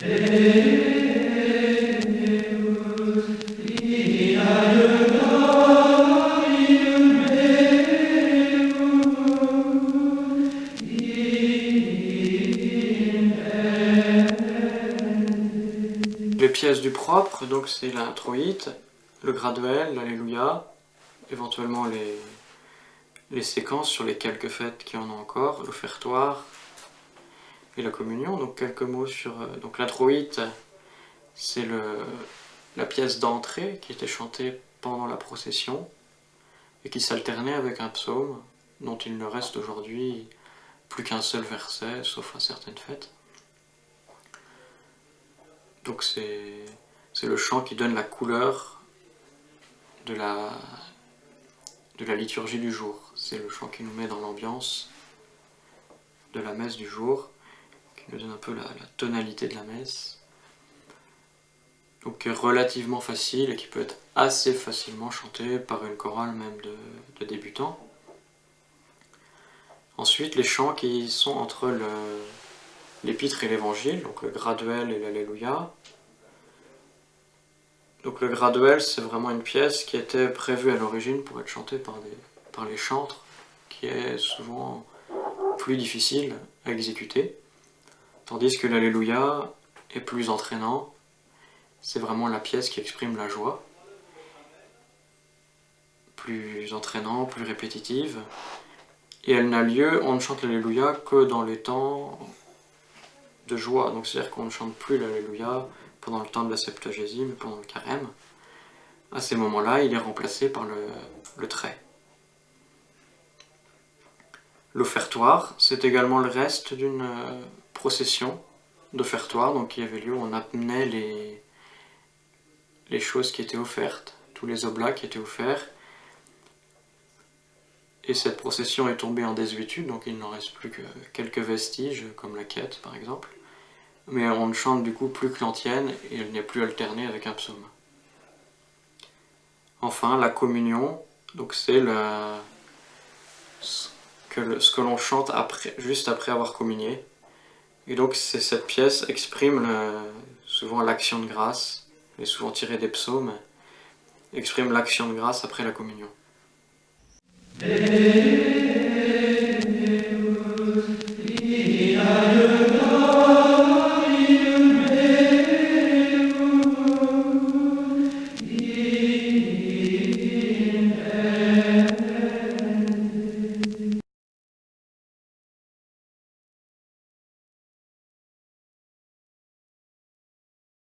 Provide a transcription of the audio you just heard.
Les pièces du propre, donc c'est l'introïte, le graduel, l'alléluia, éventuellement les séquences sur les quelques fêtes qu'il y en a encore, l'offertoire et la communion. Donc quelques mots sur donc l'introïte, c'est la pièce d'entrée qui était chantée pendant la procession et qui s'alternait avec un psaume dont il ne reste aujourd'hui plus qu'un seul verset, sauf à certaines fêtes. Donc c'est le chant qui donne la couleur de la liturgie du jour. C'est le chant qui nous met dans l'ambiance de la messe du jour, qui nous donne un peu la tonalité de la messe. Donc relativement facile et qui peut être assez facilement chanté par une chorale même de débutants. Ensuite, les chants qui sont entre l'épître et l'évangile, donc le graduel et l'alléluia. Donc le graduel, c'est vraiment une pièce qui était prévue à l'origine pour être chantée par les chantres, qui est souvent plus difficile à exécuter, tandis que l'alléluia est plus entraînant. C'est vraiment la pièce qui exprime la joie, plus entraînant, plus répétitive, et elle n'a lieu, on ne chante l'alléluia que dans les temps de joie, donc c'est-à-dire qu'on ne chante plus l'alléluia pendant le temps de la septuagésime, pendant le carême. À ces moments-là, il est remplacé par le trait. L'offertoire, c'est également le reste d'une procession d'offertoire, donc qui avait lieu, on amenait les choses qui étaient offertes, tous les oblats qui étaient offerts, et cette procession est tombée en désuétude, donc il n'en reste plus que quelques vestiges, comme la quête par exemple, mais on ne chante du coup plus que l'antienne, et elle n'est plus alternée avec un psaume. Enfin, la communion, donc c'est ce que l'on chante juste après avoir communié, et donc cette pièce exprime souvent l'action de grâce, elle est souvent tirée des psaumes, exprime l'action de grâce après la communion.